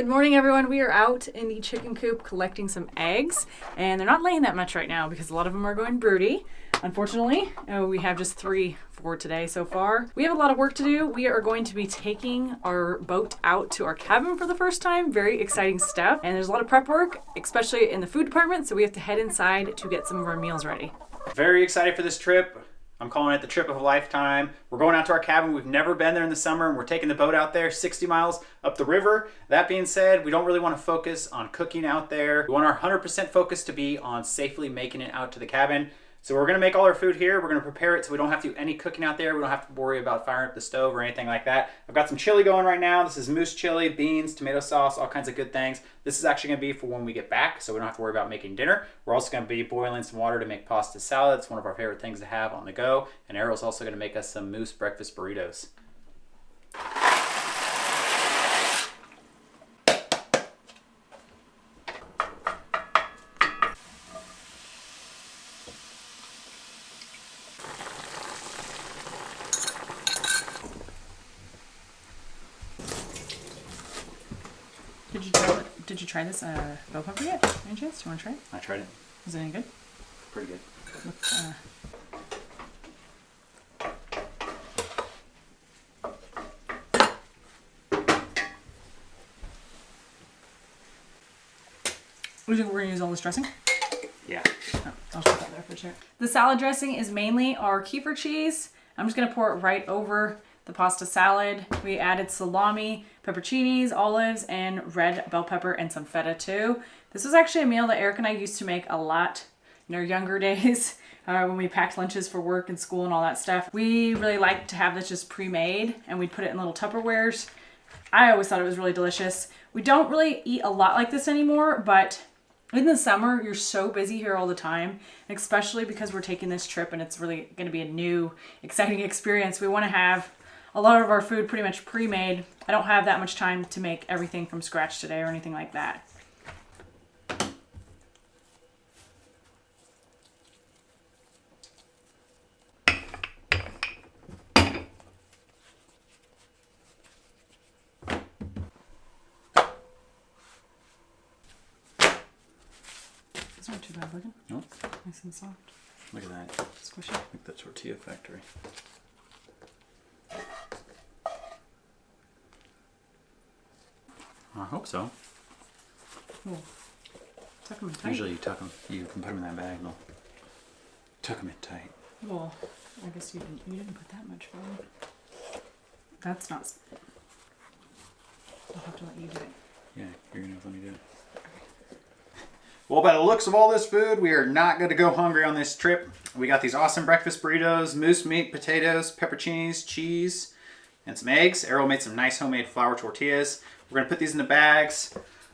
Good morning, everyone. We are out in the chicken coop collecting some eggs, and they're not laying that much right now because a lot of them are going broody. Unfortunately, we have just 3 for today so far. We have a lot of work to do. We are going to be taking our boat out to our cabin for the first time. Very exciting stuff. And there's a lot of prep work, especially in the food department, so we have to head inside to get some of our meals ready. Very excited for this trip. I'm calling it the trip of a lifetime. We're going out to our cabin. We've never been there in the summer, and we're taking the boat out there 60 miles up the river. That being said, we don't really want to focus on cooking out there. We want our 100% focus to be on safely making it out to the cabin. So we're gonna make all our food here. We're gonna prepare it so we don't have to do any cooking out there. We don't have to worry about firing up the stove or anything like that. I've got some chili going right now. This is moose chili, beans, tomato sauce, all kinds of good things. This is actually gonna be for when we get back, so we don't have to worry about making dinner. We're also gonna be boiling some water to make pasta salad. It's one of our favorite things to have on the go. And Arielle's also gonna make us some moose breakfast burritos. Did you try this bell pepper yet? Any chance? Do you want to try it? I tried it. Is it any good? Pretty good. We think we're going to use all this dressing? Yeah. Oh, I'll put that there for sure. The salad dressing is mainly our kefir cheese. I'm just going to pour it right over the pasta salad. We added salami, pepperoncinis, olives, and red bell pepper, and some feta too. This was actually a meal that Eric and I used to make a lot in our younger days when we packed lunches for work and school and all that stuff. We really liked to have this just pre-made, and we'd put it in little Tupperwares. I always thought it was really delicious. We don't really eat a lot like this anymore, but in the summer, you're so busy here all the time, especially because we're taking this trip and it's really going to be a new, exciting experience. We want to have a lot of our food pretty much pre-made. I don't have that much time to make everything from scratch today or anything like that. It's not too bad looking. Nope. Nice and soft. Look at that. Squishy. Like the tortilla factory. I hope so. Cool. Tuck them in tight. Usually you tuck them, you can put them in that bag and they'll tuck them in tight. Well, I guess you didn't put that much food. That's not. I'll have to let you do it. Yeah, you're gonna have to let me do it. Well, by the looks of all this food, we are not going to go hungry on this trip. We got these awesome breakfast burritos, moose meat, potatoes, pepperoncinis, cheese, and some eggs. Arielle made some nice homemade flour tortillas. We're going to put these in the bags.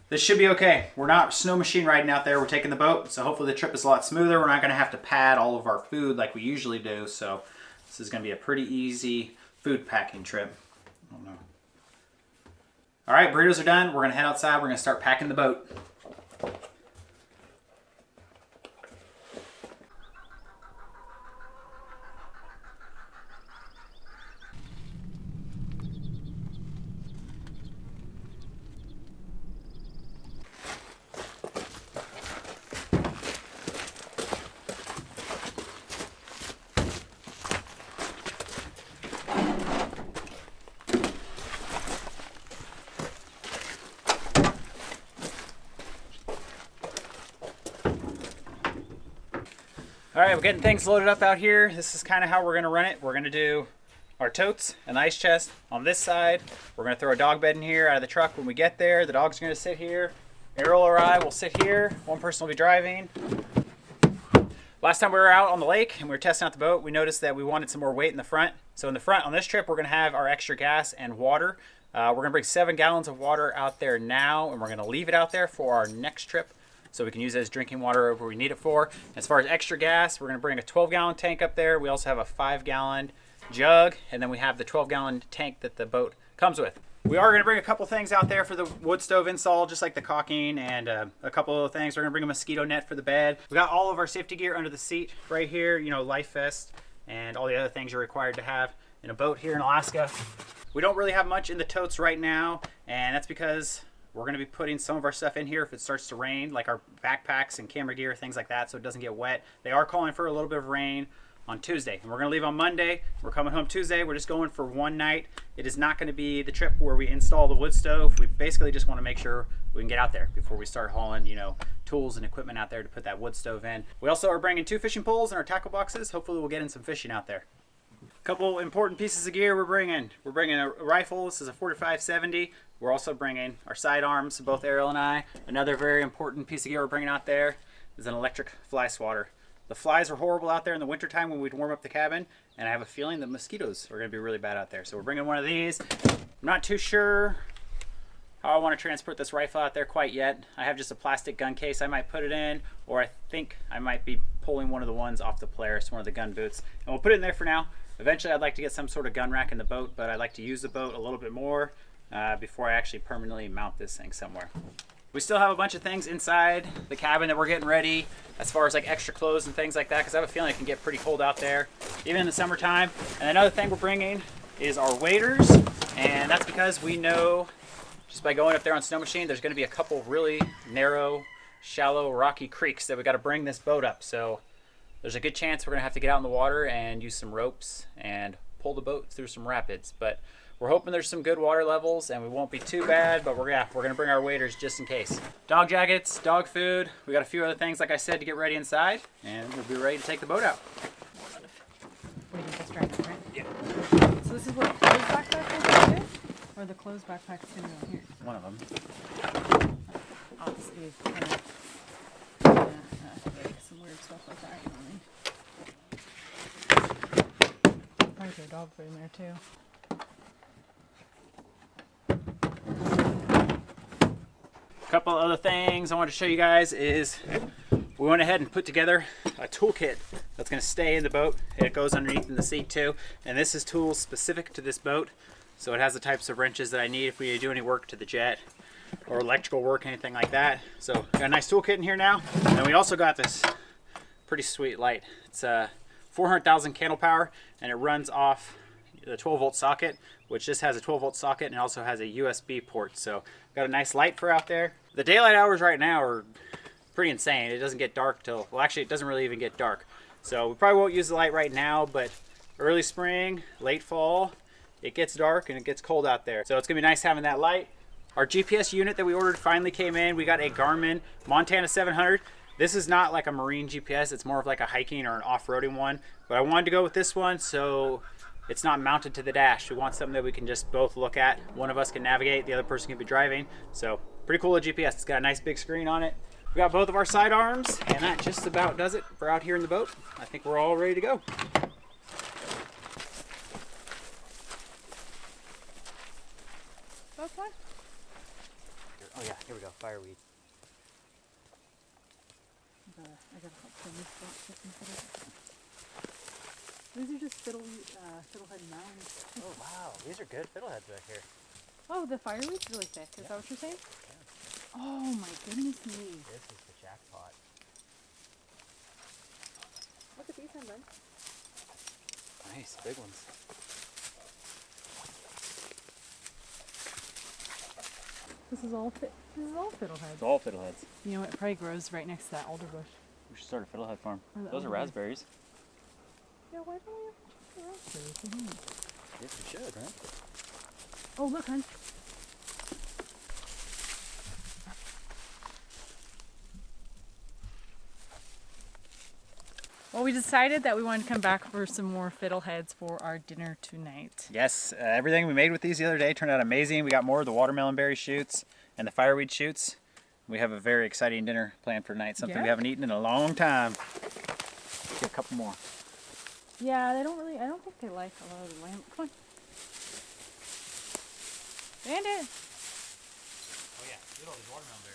This should be okay. We're not snow machine riding out there. We're taking the boat, so hopefully the trip is a lot smoother. We're not going to have to pad all of our food like we usually do, so this is going to be a pretty easy food packing trip. Oh no. All right, burritos are done. We're going to head outside. We're going to start packing the boat. All right, we're getting things loaded up out here. This is kind of how we're gonna run it. We're gonna do our totes and the ice chest on this side. We're gonna throw a dog bed in here out of the truck when we get there. The dogs are gonna sit here. Arielle or I will sit here. One person will be driving. Last time we were out on the lake and we were testing out the boat, we noticed that we wanted some more weight in the front. So in the front on this trip, we're gonna have our extra gas and water. We're gonna bring 7 gallons of water out there now, and we're gonna leave it out there for our next trip, so we can use it as drinking water wherever we need it for. As far as extra gas, we're gonna bring a 12-gallon tank up there. We also have a 5-gallon jug, and then we have the 12-gallon tank that the boat comes with. We are gonna bring a couple things out there for the wood stove install, just like the caulking and a couple of things. We're gonna bring a mosquito net for the bed. We got all of our safety gear under the seat right here, you know, life vest and all the other things you're required to have in a boat here in Alaska. We don't really have much in the totes right now, and that's because We're going to be putting some of our stuff in here if it starts to rain, like our backpacks and camera gear, things like that, so it doesn't get wet. They are calling for a little bit of rain on Tuesday, and we're going to leave on Monday. We're coming home Tuesday. We're just going for one night. It is not going to be the trip where we install the wood stove. We basically just want to make sure we can get out there before we start hauling, you know, tools and equipment out there to put that wood stove in. We also are bringing 2 fishing poles in our tackle boxes. Hopefully we'll get in some fishing out there. Couple important pieces of gear we're bringing. We're bringing a rifle. This is a 45-70. We're also bringing our sidearms, both Arielle and I. Another very important piece of gear we're bringing out there is an electric fly swatter. The flies are horrible out there in the wintertime when we'd warm up the cabin, and I have a feeling that mosquitoes are going to be really bad out there. So we're bringing one of these. I'm not too sure how I want to transport this rifle out there quite yet. I have just a plastic gun case I might put it in, or I think I might be pulling one of the ones off the Polaris, one of the gun boots, and we'll put it in there for now. Eventually I'd like to get some sort of gun rack in the boat, but I'd like to use the boat a little bit more before I actually permanently mount this thing somewhere. We still have a bunch of things inside the cabin that we're getting ready as far as like extra clothes and things like that, because I have a feeling it can get pretty cold out there, even in the summertime. And another thing we're bringing is our waders, and that's because we know just by going up there on Snow Machine, there's going to be a couple really narrow, shallow, rocky creeks that we got to bring this boat up. So there's a good chance we're going to have to get out in the water and use some ropes and pull the boat through some rapids. But we're hoping there's some good water levels and we won't be too bad, but we're going to bring our waders just in case. Dog jackets, dog food. We got a few other things, like I said, to get ready inside, and we'll be ready to take the boat out. What do you think, that's right? Yeah. So this is what closed backpack is right here? Or the closed backpack is going to go here? One of them. Oh, it's some weird stuff like that. Probably throw dog food in there too. A couple other things I want to show you guys is we went ahead and put together a toolkit that's going to stay in the boat. It goes underneath in the seat too, and this is tools specific to this boat, so it has the types of wrenches that I need if we do any work to the jet or electrical work, anything like that. So got a nice toolkit in here now, and we also got this pretty sweet light. It's a 400,000 candle power, and it runs off the 12-volt socket, which just has a 12-volt socket and also has a USB port. So got a nice light for out there. The daylight hours right now are pretty insane. It doesn't get dark till, well, actually it doesn't really even get dark. So we probably won't use the light right now, but early spring, late fall, it gets dark and it gets cold out there. So it's gonna be nice having that light. Our GPS unit that we ordered finally came in. We got a Garmin Montana 700. This is not like a marine GPS, it's more of like a hiking or an off-roading one, but I wanted to go with this one so it's not mounted to the dash. We want something that we can just both look at. One of us can navigate, the other person can be driving. So pretty cool GPS. It's got a nice big screen on it. We got both of our sidearms, and that just about does it for out here in the boat. I think we're all ready to go. That's fine. Oh yeah, here we go, fireweed. I got a couple things. These are just fiddlehead mounds. Oh wow, these are good fiddleheads back here. Oh, the fireweed's really thick. Is that what you're saying? Yeah. Oh my goodness me. This is the jackpot. Look at these ones, then. Nice, big ones. This is all fiddleheads. It's all fiddleheads. You know what? It probably grows right next to that alder bush. We should start a fiddlehead farm. Those are elderberry. raspberries. Yeah, why don't we have raspberries? Yes, we should, right? Oh, look, hon. Well, we decided that we wanted to come back for some more fiddleheads for our dinner tonight. Yes, everything we made with these the other day turned out amazing. We got more of the watermelon berry shoots and the fireweed shoots. We have a very exciting dinner planned for tonight, something we haven't eaten in a long time. Get a couple more. Yeah, I don't think they like a lot of the lamb. Come on. Bandit! Oh yeah, look at all these watermelon berries.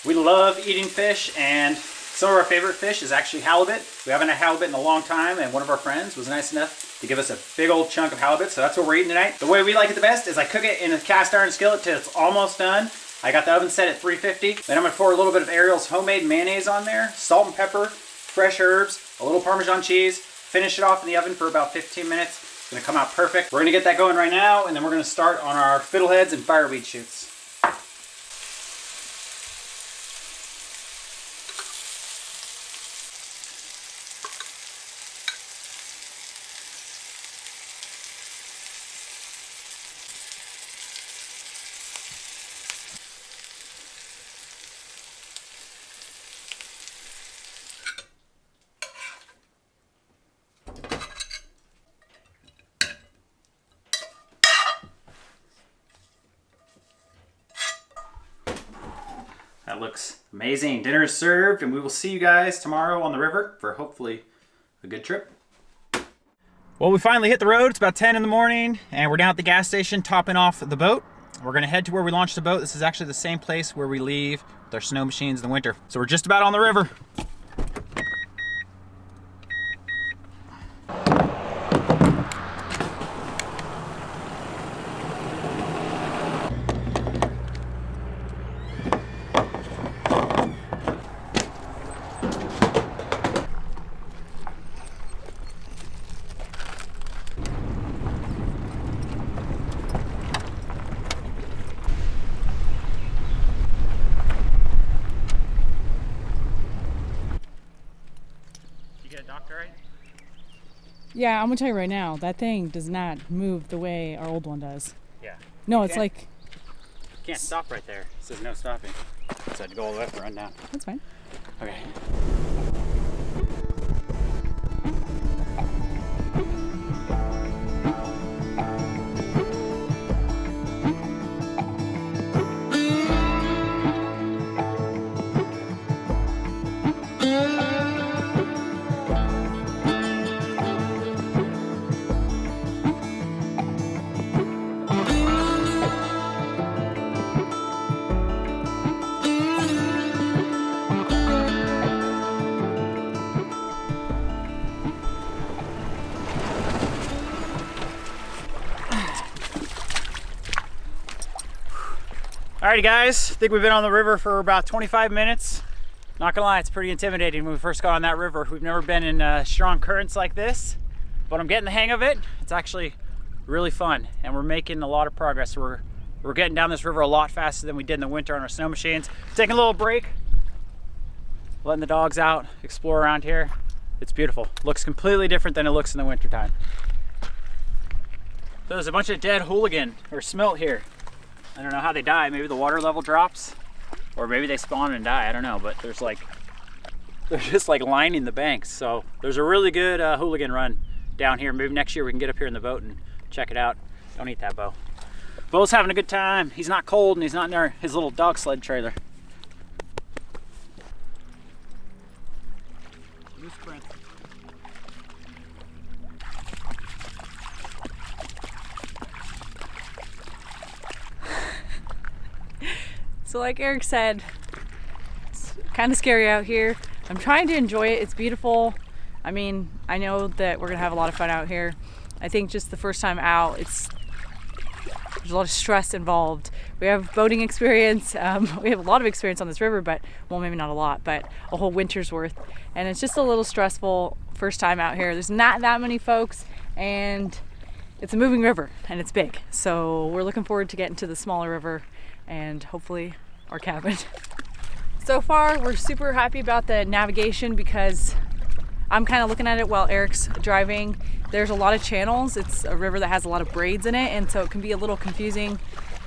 We love eating fish, and some of our favorite fish is actually halibut. We haven't had halibut in a long time, and one of our friends was nice enough to give us a big old chunk of halibut. So that's what we're eating tonight. The way we like it the best is I cook it in a cast iron skillet till it's almost done. I got the oven set at 350. Then I'm gonna pour a little bit of Arielle's homemade mayonnaise on there, salt and pepper, fresh herbs, a little Parmesan cheese, finish it off in the oven for about 15 minutes. It's gonna come out perfect. We're gonna get that going right now, and then we're gonna start on our fiddleheads and fireweed shoots. That looks amazing. Dinner is served, and we will see you guys tomorrow on the river for hopefully a good trip. Well, we finally hit the road. It's about 10 in the morning, and we're down at the gas station topping off the boat. We're gonna head to where we launched the boat. This is actually the same place where we leave with our snow machines in the winter. So we're just about on the river. Yeah, I'm gonna tell you right now, that thing does not move the way our old one does. Yeah. No, it's like... You can't stop right there. It says no stopping. So I had to go all the way up and run down. That's fine. Okay. Alrighty guys, I think we've been on the river for about 25 minutes. Not gonna lie, it's pretty intimidating when we first got on that river. We've never been in strong currents like this, but I'm getting the hang of it. It's actually really fun, and we're making a lot of progress. We're getting down this river a lot faster than we did in the winter on our snow machines. Taking a little break, letting the dogs out, explore around here. It's beautiful. Looks completely different than it looks in the wintertime. So there's a bunch of dead hooligan or smelt here. I don't know how they die. Maybe the water level drops, or maybe they spawn and die. I don't know, but they're just like lining the banks. So there's a really good hooligan run down here. Maybe next year we can get up here in the boat and check it out. Don't eat that, Bo. Bo's having a good time. He's not cold, and he's not in his little dog sled trailer. New sprint. So like Eric said, it's kind of scary out here. I'm trying to enjoy it. It's beautiful. I mean, I know that we're gonna have a lot of fun out here. I think just the first time out, there's a lot of stress involved. We have boating experience. We have a lot of experience on this river, but, well, maybe not a lot, but a whole winter's worth. And it's just a little stressful first time out here. There's not that many folks, and it's a moving river, and it's big. So we're looking forward to getting to the smaller river and hopefully our cabin. So far, we're super happy about the navigation because I'm kind of looking at it while Eric's driving. There's a lot of channels. It's a river that has a lot of braids in it, and so it can be a little confusing.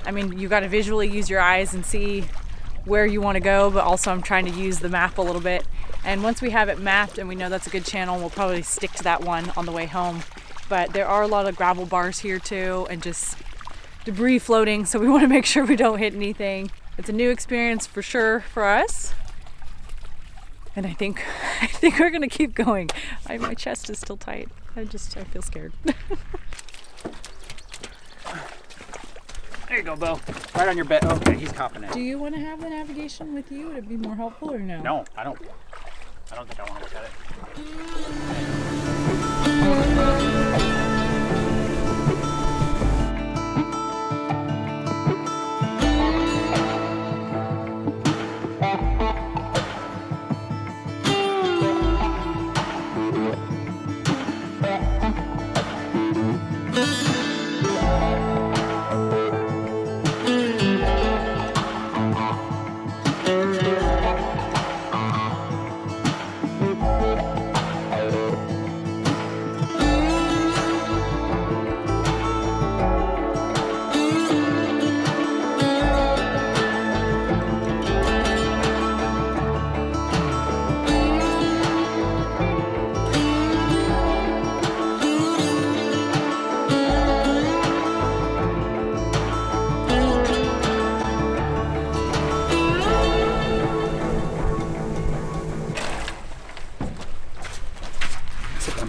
I mean, you got to visually use your eyes and see where you want to go, but also I'm trying to use the map a little bit. And once we have it mapped and we know that's a good channel, we'll probably stick to that one on the way home. But there are a lot of gravel bars here too, and just debris floating, so we want to make sure we don't hit anything. It's a new experience for sure for us, and I think we're gonna keep going. My chest is still tight. I feel scared. There you go, Bo. Right on your bed. Okay, he's copping it. Do you want to have the navigation with you? Would it be more helpful or no? No, I don't think I want to look at it.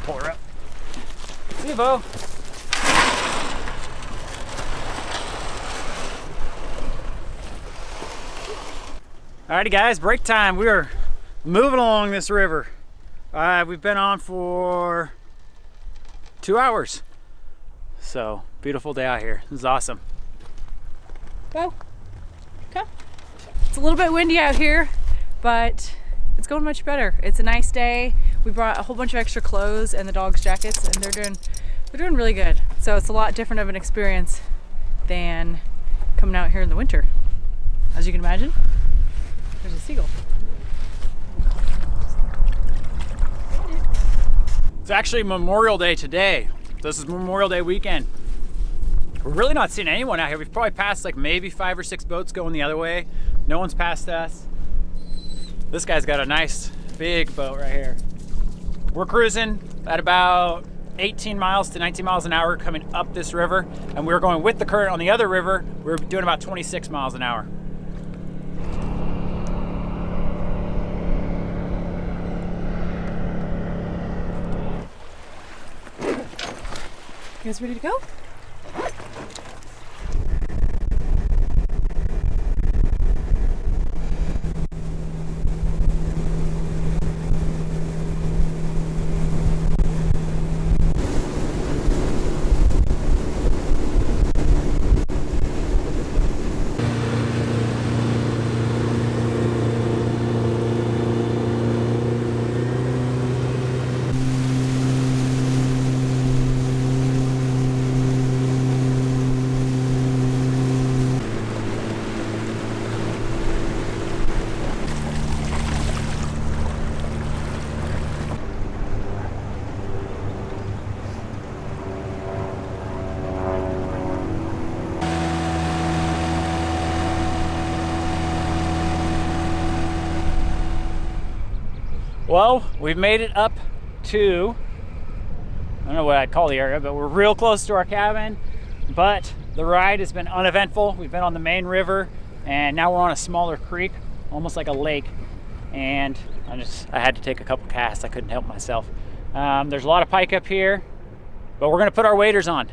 pull her up. See you, Bo. Alrighty guys, break time. We are moving along this river. We've been on for 2 hours. So, beautiful day out here. This is awesome. Go. Come. It's a little bit windy out here, but it's going much better. It's a nice day. We brought a whole bunch of extra clothes and the dogs' jackets, and they're doing really good. So it's a lot different of an experience than coming out here in the winter. As you can imagine, there's a seagull. It's actually Memorial Day today. This is Memorial Day weekend. We're really not seeing anyone out here. We've probably passed like maybe 5 or 6 boats going the other way. No one's passed us. This guy's got a nice big boat right here. We're cruising at about 18 miles to 19 miles an hour coming up this river, and we were going with the current on the other river. We were doing about 26 miles an hour. You guys ready to go? Well, we've made it up to, I don't know what I'd call the area, but we're real close to our cabin. But the ride has been uneventful. We've been on the main river, and now we're on a smaller creek, almost like a lake. And I had to take a couple casts. I couldn't help myself. There's a lot of pike up here, but we're gonna put our waders on.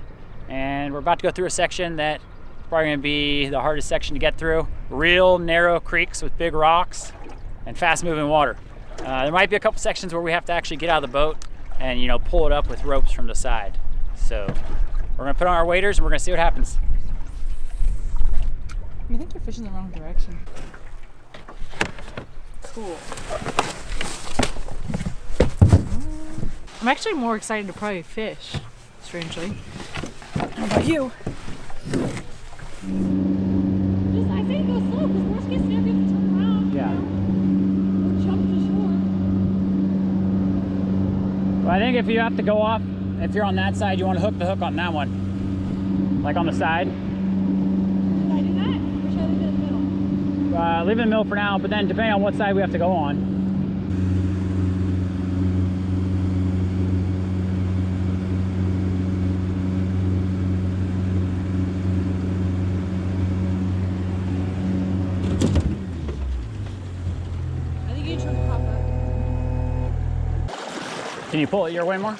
And we're about to go through a section that is probably gonna be the hardest section to get through. Real narrow creeks with big rocks and fast moving water. There might be a couple sections where we have to actually get out of the boat and, you know, pull it up with ropes from the side. So we're gonna put on our waders and we're gonna see what happens. I think you're fishing the wrong direction. Cool. I'm actually more excited to probably fish, strangely. How about you? I say go slow, because worst case scenario, you have to turn around. Yeah. Or jump to shore. Well, I think if you have to go off, if you're on that side, you want to hook the hook on that one. Like on the side. Should I do that? Or should I leave it in the middle? Leave it in the middle for now, but then depending on what side we have to go on. I think you trim the prop up. Can you pull it your way more?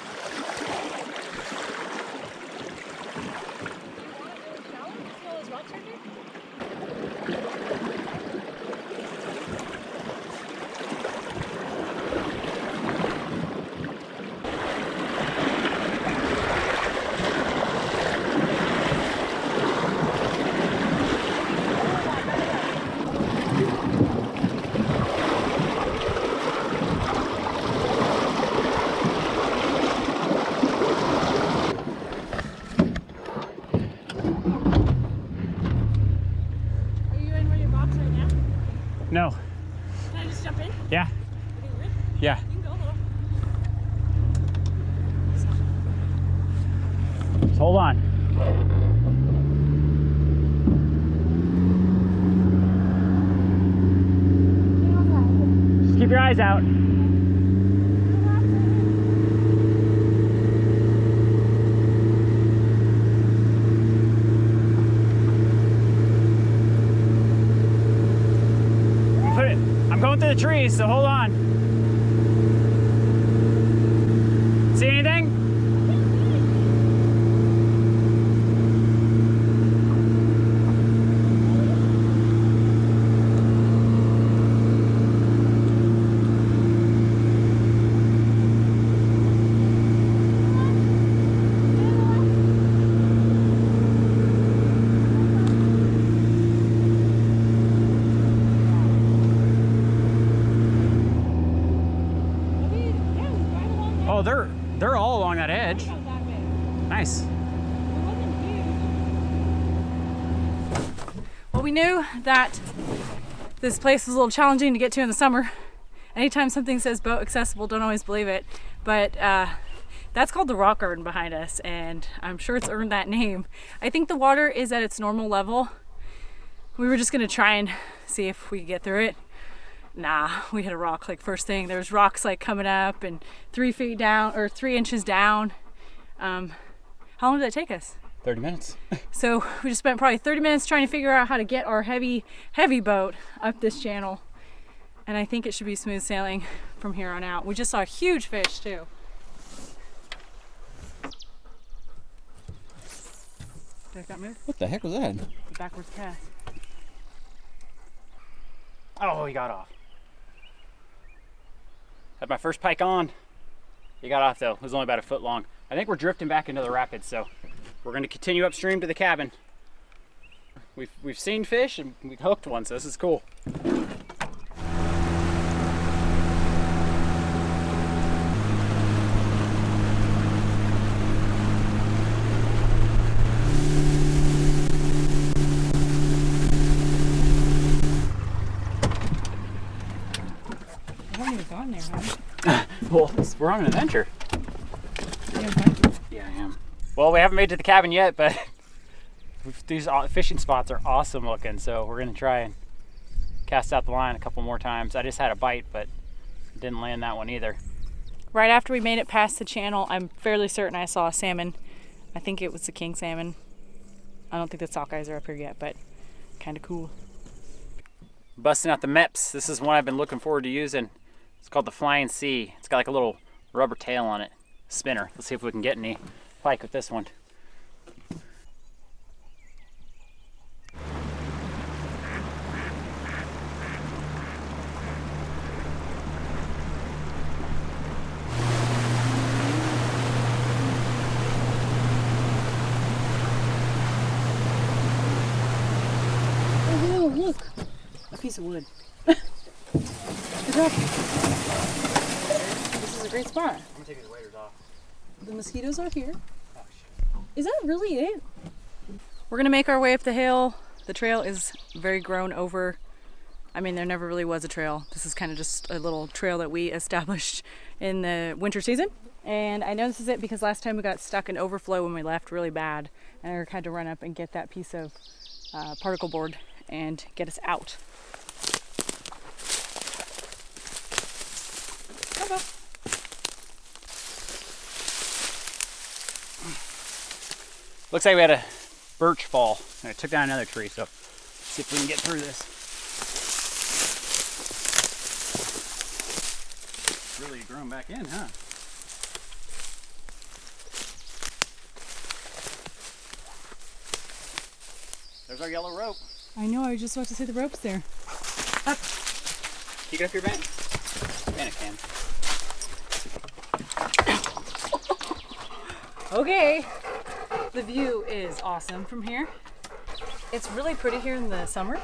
No. Can I just jump in? Yeah. Yeah. You can go though. Just hold on. Just keep your eyes out. I'm going through the trees, so hold on. See anything? Oh, they're all along that edge. Not that big. Nice. It wasn't huge. Well, we knew that this place was a little challenging to get to in the summer. Anytime something says boat accessible, don't always believe it. But that's called the rock garden behind us, and I'm sure it's earned that name. I think the water is at its normal level. We were just gonna try and see if we could get through it. Nah, we hit a rock like first thing. There was rocks like coming up and 3 feet down or 3 inches down. How long did that take us? 30 minutes. So we just spent probably 30 minutes trying to figure out how to get our heavy boat up this channel. And I think it should be smooth sailing from here on out. We just saw a huge fish too. Did that move? What the heck was that? The backwards cast. Oh, he got off. Had my first pike on. He got off though. It was only about a foot long. I think we're drifting back into the rapids, so we're going to continue upstream to the cabin. We've seen fish and we hooked one, so this is cool. I haven't even gone there, huh? Well, we're on an adventure. You okay? Yeah, I am. Well, we haven't made it to the cabin yet, but these fishing spots are awesome looking, so we're gonna try and cast out the line a couple more times. I just had a bite, but didn't land that one either. Right after we made it past the channel, I'm fairly certain I saw a salmon. I think it was the king salmon. I don't think the sockeyes are up here yet, but kind of cool. Busting out the MEPS. This is one I've been looking forward to using. It's called the Flying C. It's got like a little rubber tail on it. Spinner. Let's see if we can get any pike with this one. Oh, look! A piece of wood. Good job. This is a great spot. I'm gonna take these waders off. The mosquitoes are here. Oh, shit. Is that really it? We're gonna make our way up the hill. The trail is very grown over. I mean, there never really was a trail. This is kind of just a little trail that we established in the winter season. And I know this is it because last time we got stuck in overflow when we left really bad. And Eric had to run up and get that piece of particle board and get us out. Okay. Looks like we had a birch fall and it took down another tree, so let's see if we can get through this. Really grown back in, huh? There's our yellow rope. I know, I was just about to say the rope's there. Up. Can you get up your bank? And it can. Okay. The view is awesome from here. It's really pretty here in the summer.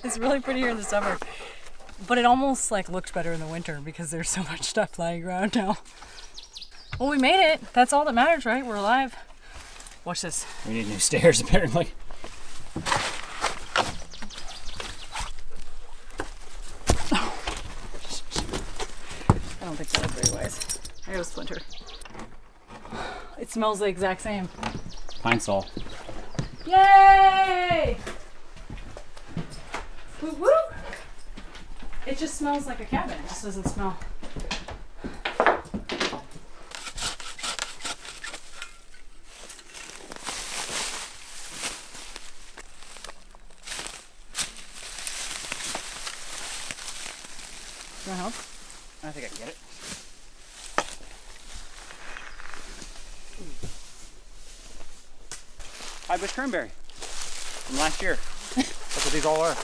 It's really pretty here in the summer. But it almost like looked better in the winter because there's so much stuff lying around now. Well, we made it. That's all that matters, right? We're alive. Watch this. We need new stairs, apparently. I don't think that was very wise. I got a splinter. It smells the exact same. Pine sol. Yay! Woo woo! It just smells like a cabin. It just doesn't smell. You want help? I think I can get it. High bush cranberry from last year. That's what these all are.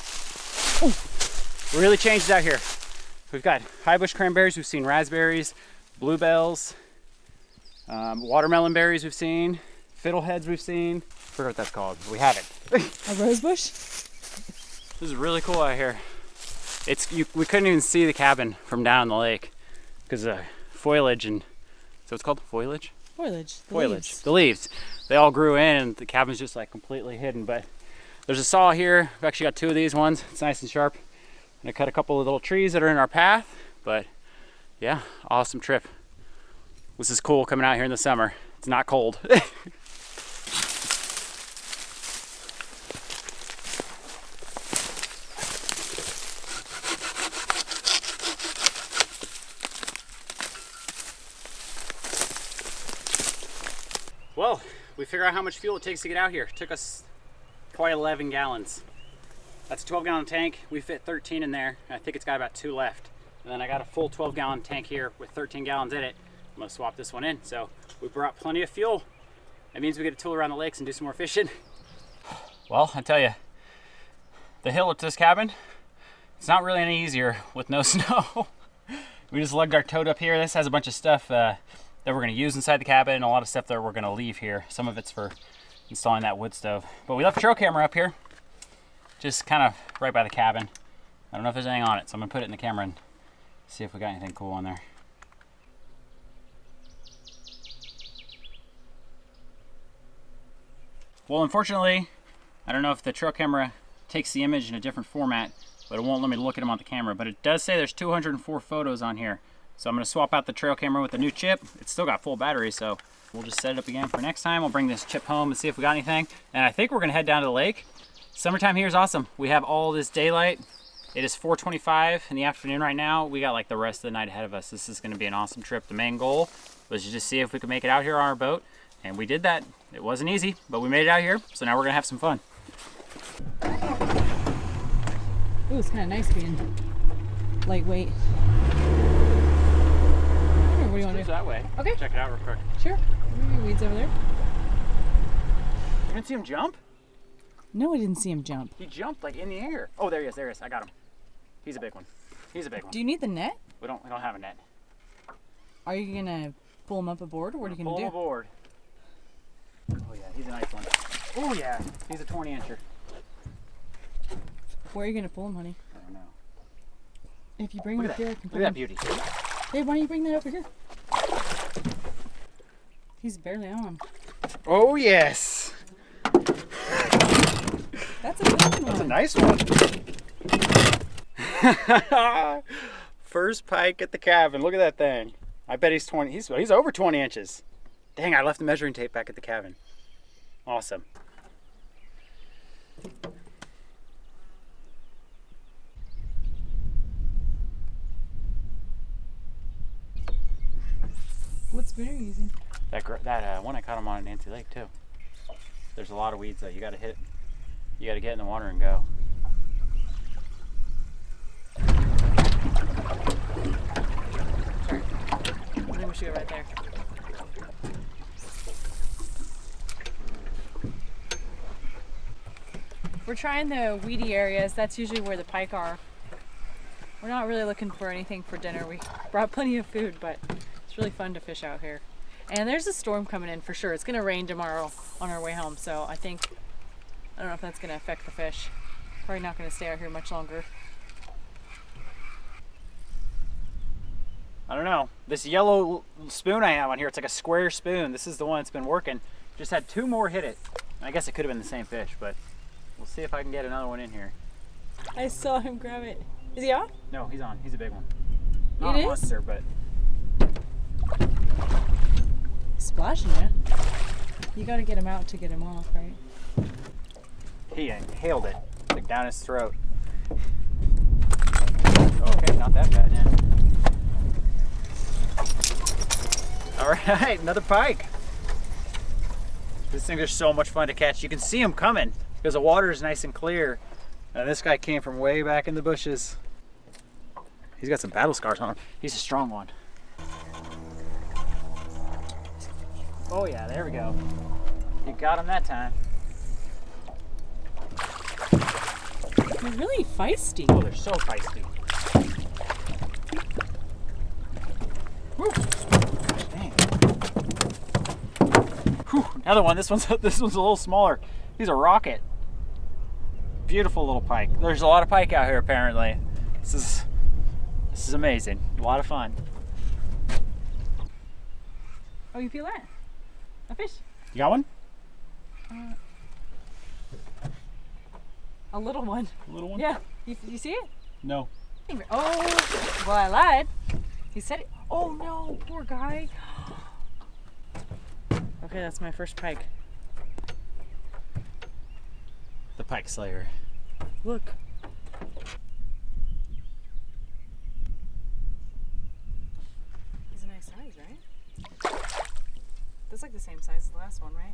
We really changed it out here. We've got high bush cranberries, we've seen raspberries, bluebells, watermelon berries we've seen, fiddleheads we've seen. I forget what that's called, but we have it. A rose bush? This is really cool out here. we couldn't even see the cabin from down the lake because of foliage and so it's called foliage. Foliage. The leaves. They all grew in, and the cabin's just like completely hidden. But there's a saw here. I've actually got 2 of these ones. It's nice and sharp. I'm gonna cut a couple of little trees that are in our path. But yeah, awesome trip. This is cool coming out here in the summer. It's not cold. Well, we figured out how much fuel it takes to get out here. It took us quite 11 gallons. That's a 12-gallon tank. We fit 13 in there. I think it's got about 2 left. And then I got a full 12-gallon tank here with 13 gallons in it. I'm gonna swap this one in. So we brought plenty of fuel. That means we get to tool around the lakes and do some more fishing. Well, I tell you, the hill up to this cabin, it's not really any easier with no snow. We just lugged our tote up here. This has a bunch of stuff that we're going to use inside the cabin and a lot of stuff that we're going to leave here. Some of it's for installing that wood stove. But we left the trail camera up here, just kind of right by the cabin. I don't know if there's anything on it, so I'm going to put it in the camera and see if we got anything cool on there. Well, unfortunately, I don't know if the trail camera takes the image in a different format, but it won't let me look at them on the camera. But it does say there's 204 photos on here. So I'm going to swap out the trail camera with the new chip. It's still got full battery, so we'll just set it up again for next time. We'll bring this chip home and see if we got anything. And I think we're going to head down to the lake. Summertime here is awesome. We have all this daylight. It is 4:25 in the afternoon right now. We got like the rest of the night ahead of us. This is going to be an awesome trip. The main goal was to just see if we could make it out here on our boat. And we did that. It wasn't easy, but we made it out here. So now we're going to have some fun. Ooh, it's kind of nice being lightweight. What do you want to do? That way. Okay. Check it out real quick. Sure. Maybe weeds over there. You didn't see him jump? No, I didn't see him jump. He jumped like in the air. Oh, there he is. There he is. I got him. He's a big one. He's a big one. Do you need the net? We don't have a net. Are you gonna pull him up aboard, or what are you gonna Pull do? him aboard. Oh yeah, he's a nice one. Oh yeah, he's a 20-incher. Where are you gonna pull him, honey? I don't know. If you bring him up here, I can pull Look at him. that beauty. Hey, why don't you bring that over here? He's barely on. Oh yes. That's a good one. That's a nice one. First pike at the cabin. Look at that thing. I bet he's 20. He's over 20 inches. Dang, I left the measuring tape back at the cabin. Awesome. What spoon are you using? That one I caught him on at Nancy Lake too. There's a lot of weeds though. You gotta get in the water and go. Sorry. I think we should go right there. We're trying the weedy areas. That's usually where the pike are. We're not really looking for anything for dinner. We brought plenty of food, but it's really fun to fish out here. And there's a storm coming in for sure. It's gonna rain tomorrow on our way home, so I don't know if that's gonna affect the fish. Probably not gonna stay out here much longer. I don't know. This yellow spoon I have on here, it's like a square spoon. This is the one that's been working. Just had 2 more hit it. I guess it could have been the same fish, but we'll see if I can get another one in here. I saw him grab it. Is he off? No, he's on. He's a big one. Not It a is? monster, but He's splashing you. You gotta get him out to get him off, right? he inhaled it. Like down his throat. Okay, not that bad, yeah. All right, another pike. These things are so much fun to catch. You can see them coming because the water is nice and clear. And this guy came from way back in the bushes. He's got some battle scars on him. He's a strong one. Oh yeah, there we go. You got him that time. They're really feisty. Oh, they're so feisty. Woo. Dang. Whew. Another one. This one's a little smaller. He's a rocket. Beautiful little pike. There's a lot of pike out here apparently. This is amazing. A lot of fun. Oh, you feel that? A fish? You got one? A little one. A little one? Yeah. You see it? No. Oh, well, I lied. He said it. Oh no, poor guy. Okay, that's my first pike. The pike slayer. Look. He's a nice size, right? That's like the same size as the last one, right?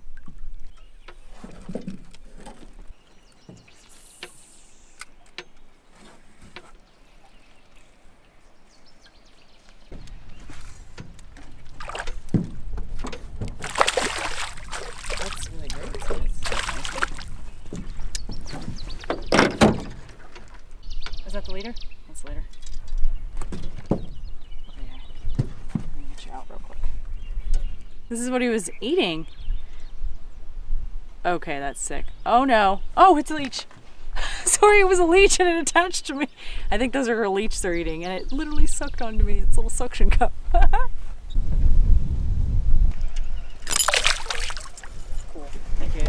That's really great size. Is that the leader? That's the leader. Okay. Let me get you out real quick. This is what he was eating. Okay, that's sick. Oh no. Oh, it's a leech. Sorry, it was a leech and it attached to me. I think those are her leech they're eating and it literally sucked onto me. It's a little suction cup. Cool. Thank you.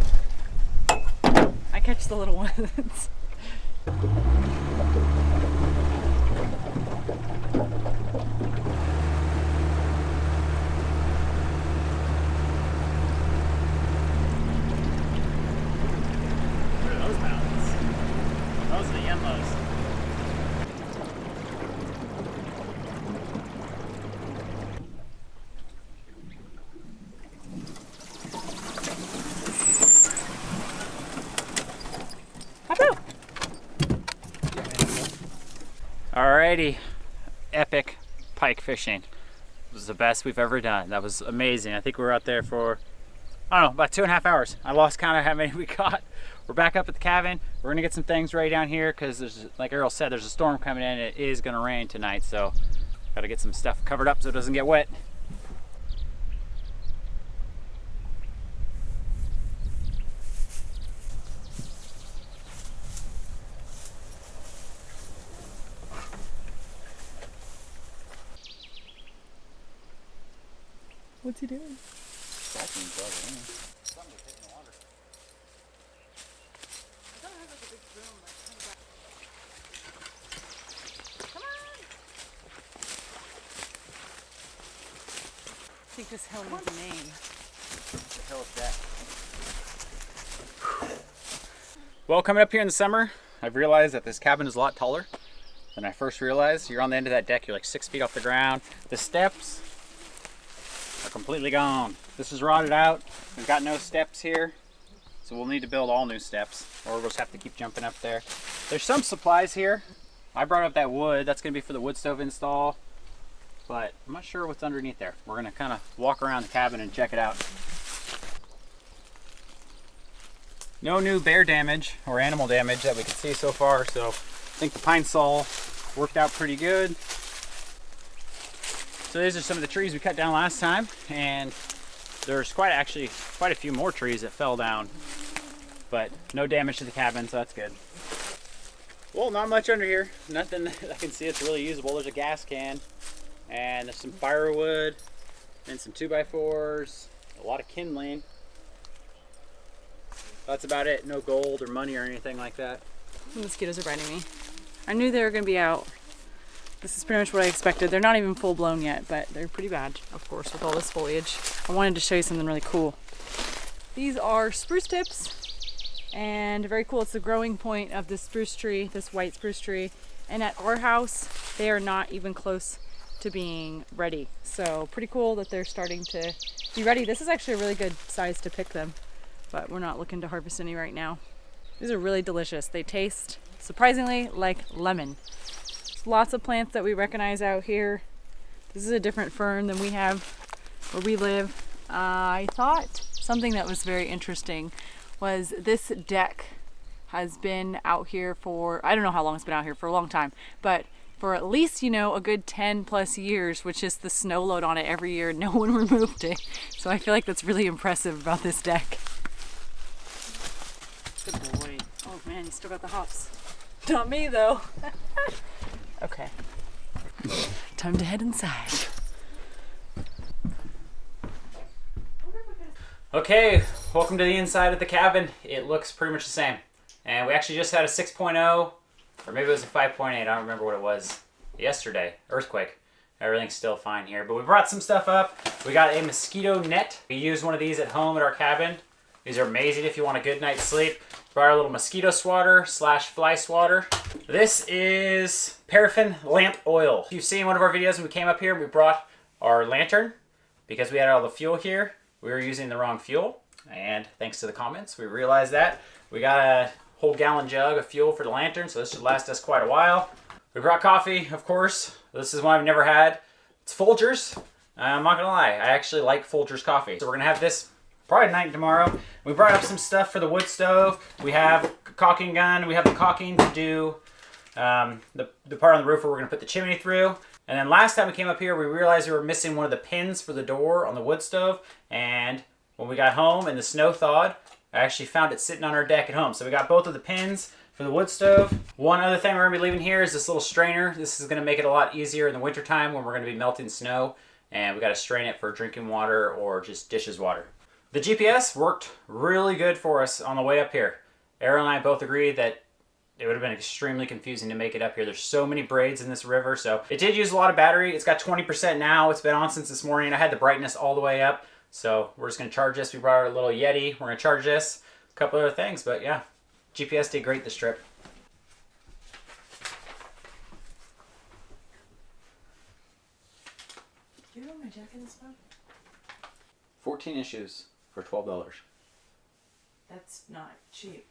I catch the little ones. Those are the Yemlos. Alrighty, epic pike fishing. It was the best we've ever done. That was amazing. I think we were out there for, I don't know, about 2.5 hours. I lost count of how many we caught. We're back up at the cabin. We're gonna get some things ready down here because there's, like Arielle said, there's a storm coming in. It is gonna rain tonight, so gotta get some stuff covered up so it doesn't get wet. What's he doing? Something's hitting the water. Come on! I think this hill needs a name. The hell is that? Well, coming up here in the summer, I've realized that this cabin is a lot taller than I first realized. You're on the end of that deck, you're like 6 feet off the ground. The steps are completely gone. This is rotted out. We've got no steps here, so we'll need to build all new steps, or we'll just have to keep jumping up there. There's some supplies here. I brought up that wood. That's gonna be for the wood stove install, but I'm not sure what's underneath there. We're gonna kind of walk around the cabin and check it out. No new bear damage or animal damage that we can see so far, so I think the pine saw worked out pretty good. So these are some of the trees we cut down last time, and there's actually quite a few more trees that fell down, but no damage to the cabin, so that's good. Well, not much under here. Nothing that I can see it's really usable. There's a gas can, and there's some firewood, and some 2x4s, a lot of kindling. That's about it. No gold or money or anything like that. The mosquitoes are biting me. I knew they were going to be out. This is pretty much what I expected. They're not even full blown yet, but they're pretty bad, of course, with all this foliage. I wanted to show you something really cool. These are spruce tips, and very cool. It's the growing point of this spruce tree, this white spruce tree. And at our house, they are not even close to being ready. So pretty cool that they're starting to be ready. This is actually a really good size to pick them, but we're not looking to harvest any right now. These are really delicious. They taste surprisingly like lemon. Lots of plants that we recognize out here. This is a different fern than we have where we live. I thought something that was very interesting was this deck has been out here for, I don't know how long it's been out here, for a long time, but for at least, you know, a good 10 plus years, which is the snow load on it every year. No one removed it. So I feel like that's really impressive about this deck. Good boy. Oh man, you still got the hops. Not me though. Okay. Time to head inside. Okay, welcome to the inside of the cabin. It looks pretty much the same. And we actually just had a 6.0, or maybe it was a 5.8, I don't remember what it was, yesterday, earthquake. Everything's still fine here, but we brought some stuff up. We got a mosquito net. We use one of these at home at our cabin. These are amazing if you want a good night's sleep. Brought our little mosquito swatter / fly swatter. This is paraffin lamp oil. You've seen one of our videos when we came up here, we brought our lantern because we had all the fuel here. We were using the wrong fuel, and thanks to the comments, we realized that. We got a whole gallon jug of fuel for the lantern, so this should last us quite a while. We brought coffee, of course. This is one I've never had. It's Folgers. I'm not gonna lie, I actually like Folgers coffee. So we're gonna have this probably tonight and tomorrow. We brought up some stuff for the wood stove. We have a caulking gun. We have the caulking to do the part on the roof where we're gonna put the chimney through. And then last time we came up here, we realized we were missing one of the pins for the door on the wood stove. And when we got home and the snow thawed, I actually found it sitting on our deck at home. So we got both of the pins for the wood stove. One other thing we're gonna be leaving here is this little strainer. This is gonna make it a lot easier in the wintertime when we're gonna be melting snow. And we gotta strain it for drinking water or just dishes water. The GPS worked really good for us on the way up here. Arielle and I both agreed that it would have been extremely confusing to make it up here. There's so many braids in this river, so it did use a lot of battery. It's got 20% now. It's been on since this morning. I had the brightness all the way up, so we're just gonna charge this. We brought our little Yeti. We're gonna charge this, a couple other things, but yeah, GPS did great this trip. Do you know my jacket is from? 14 issues for $12. That's not cheap.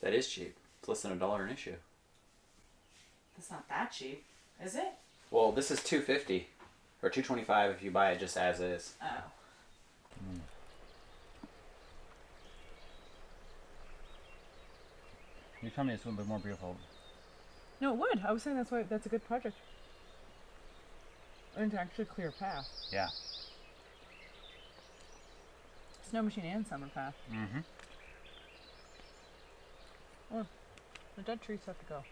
That is cheap. It's less than $1 an issue. That's not that cheap, is it? Well, this is $2.50 or $2.25 if you buy it just as is. Oh. You tell me it's a little bit more beautiful. No, it would. I was saying that's a good project. And to actually clear a path. Yeah. Snow machine and summer path. Mm-hmm. Oh, the dead trees have to go.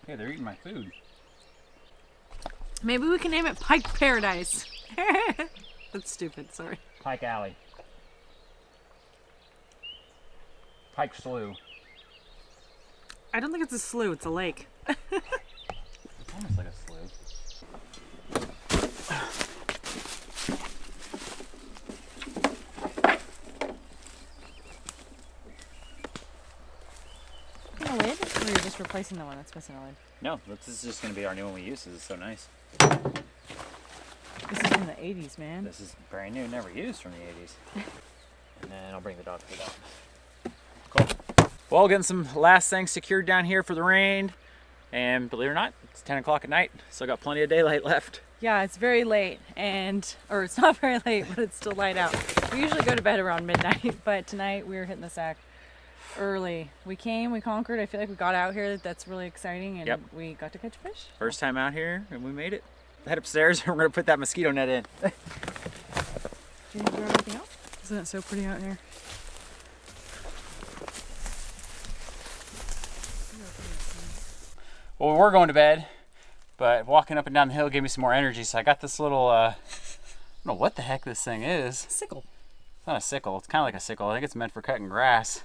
Hey, they're eating my food. Maybe we can name it Pike Paradise. That's stupid, sorry. Pike Alley. Pike Slough. I don't think it's a slough, it's a lake. It's almost like a slough. A lid? Or you're just replacing the one that's missing a lid? No, this is just going to be our new one we use. This is so nice. This is from the 80s, man. This is brand new, never used from the 80s. And then I'll bring the dog food out. Cool. Well, getting some last things secured down here for the rain. And believe it or not, it's 10 o'clock at night. Still got plenty of daylight left. Yeah, it's very late, or it's not very late, but it's still light out. We usually go to bed around midnight, but tonight we were hitting the sack early. We came, we conquered. I feel like we got out here. That's really exciting, and we got to catch fish. First time out here, and we made it. Head upstairs, and we're gonna put that mosquito net in. Do you need to grab anything else? Isn't it so pretty out here? Well, we were going to bed, but walking up and down the hill gave me some more energy. So I got this little, I don't know what the heck this thing is. Sickle. It's not a sickle. It's kind of like a sickle. I think it's meant for cutting grass.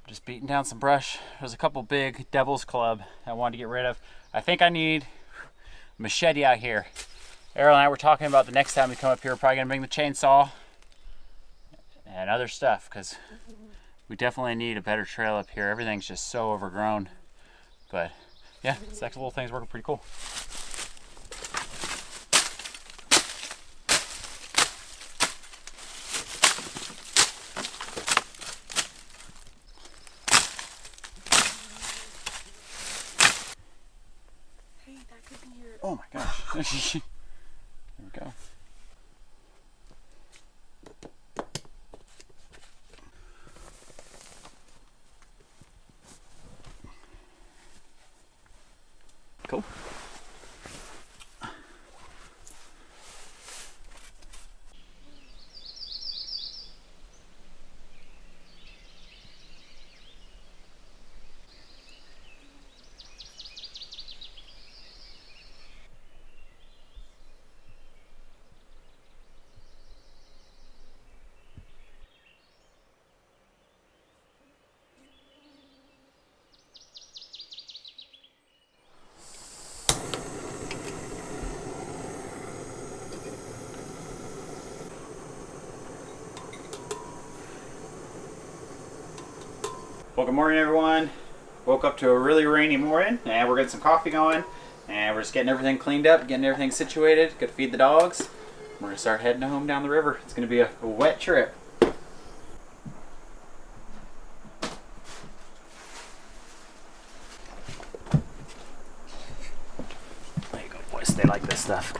Just beating down some brush. There's a couple big devil's club I wanted to get rid of. I think I need a machete out here. Arielle and I were talking about the next time we come up here, we're probably gonna bring the chainsaw and other stuff because we definitely need a better trail up here. Everything's just so overgrown. But yeah, this next little thing's working pretty cool. Hey, that could be your... Oh my gosh. There we go. Cool. Well, good morning, everyone. Woke up to a really rainy morning, and we're getting some coffee going, and we're just getting everything cleaned up, getting everything situated. Got to feed the dogs. We're gonna start heading home down the river. It's gonna be a wet trip. There you go, boys. They like this stuff.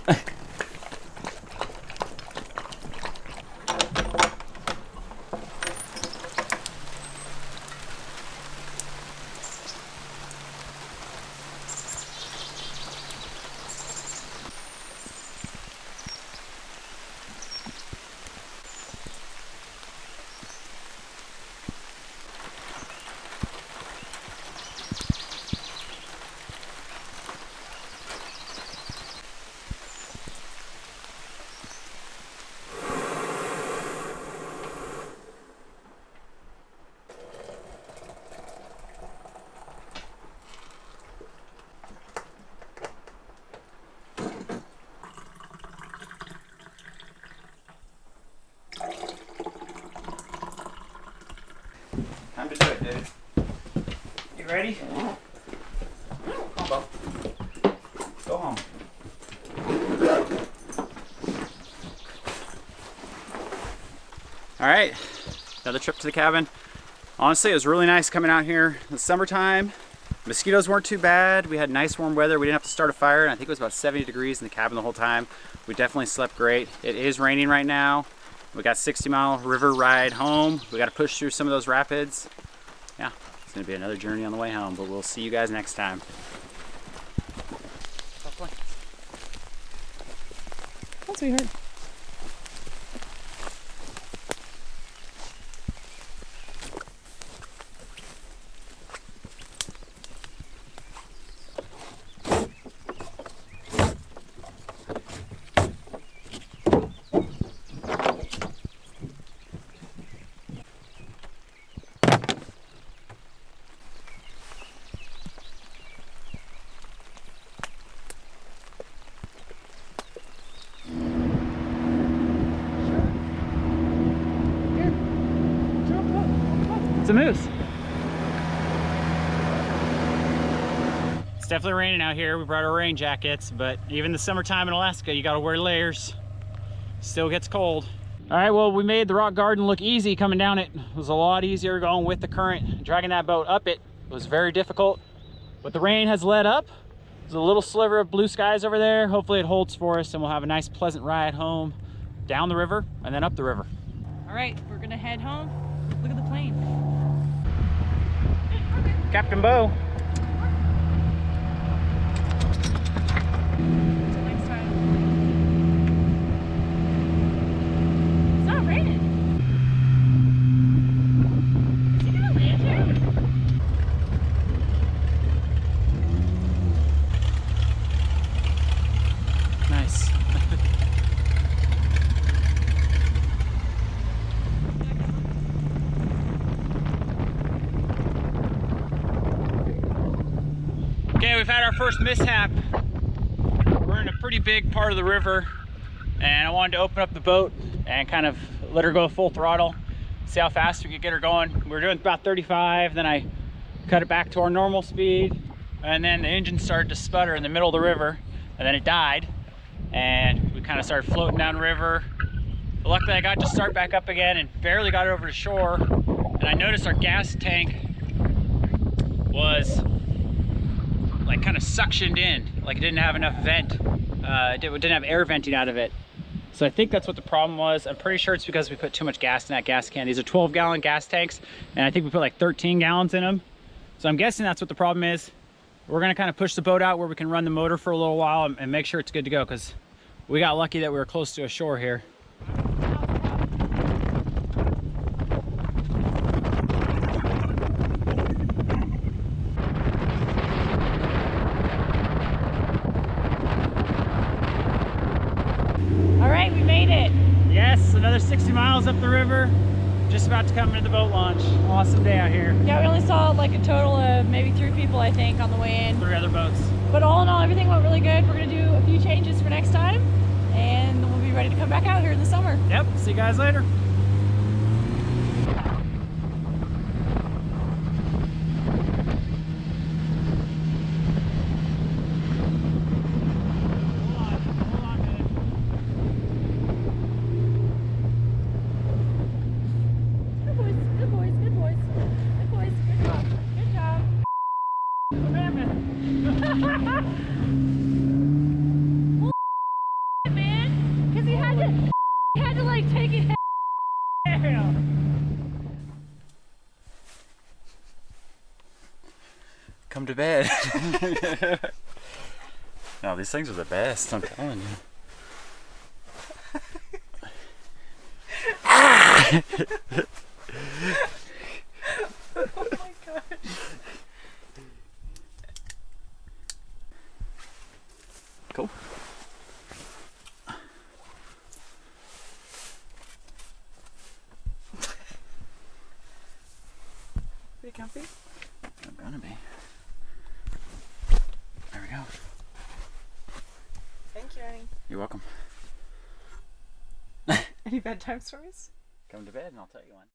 Time to do it, dude. You ready? Come on, Bo. Go home. All right, another trip to the cabin. Honestly, it was really nice coming out here in the summertime. Mosquitoes weren't too bad. We had nice warm weather. We didn't have to start a fire, and I think it was about 70 degrees in the cabin the whole time. We definitely slept great. It is raining right now. We got 60-mile river ride home. We got to push through some of those rapids. Yeah, it's gonna be another journey on the way home, but we'll see you guys next time. Oh, sweetheart. It's a moose. It's definitely raining out here. We brought our rain jackets, but even the summertime in Alaska, you gotta wear layers. Still gets cold. All right, well, we made the rock garden look easy coming down it. It was a lot easier going with the current. Dragging that boat up it was very difficult, but the rain has let up. There's a little sliver of blue skies over there. Hopefully it holds for us and we'll have a nice pleasant ride home down the river and then up the river. All right, we're gonna head home. Look at the plane. Captain Bo. It's not raining. Is he gonna land here? Nice. Okay, we've had our first mishap. We're in a pretty big part of the river, and I wanted to open up the boat and kind of let her go full throttle, see how fast we could get her going. We were doing about 35, then I cut it back to our normal speed, and then the engine started to sputter in the middle of the river, and then it died, and we kind of started floating down the river. But luckily I got to start back up again and barely got it over the shore, and I noticed our gas tank was like kind of suctioned in, like it didn't have enough vent. It didn't have air venting out of it. So I think that's what the problem was. I'm pretty sure it's because we put too much gas in that gas can. These are 12-gallon gas tanks, and I think we put like 13 gallons in them. So I'm guessing that's what the problem is. We're gonna kind of push the boat out where we can run the motor for a little while and make sure it's good to go, because we got lucky that we were close to a shore here. Yes, another 60 miles up the river. Just about to come into the boat launch. Awesome day out here. Yeah, we only saw like a total of maybe 3 people, I think, on the way in. 3 other boats. But all in all, everything went really good. We're gonna do a few changes for next time, and we'll be ready to come back out here in the summer. Yep, see you guys later. Man, because he had to like take it. Come to bed. No, these things are the best, I'm telling you. Oh my god. Cool. Are you comfy? I'm gonna be. There we go. Thank you, Annie. You're welcome. Any bedtime stories? Come to bed and I'll tell you one.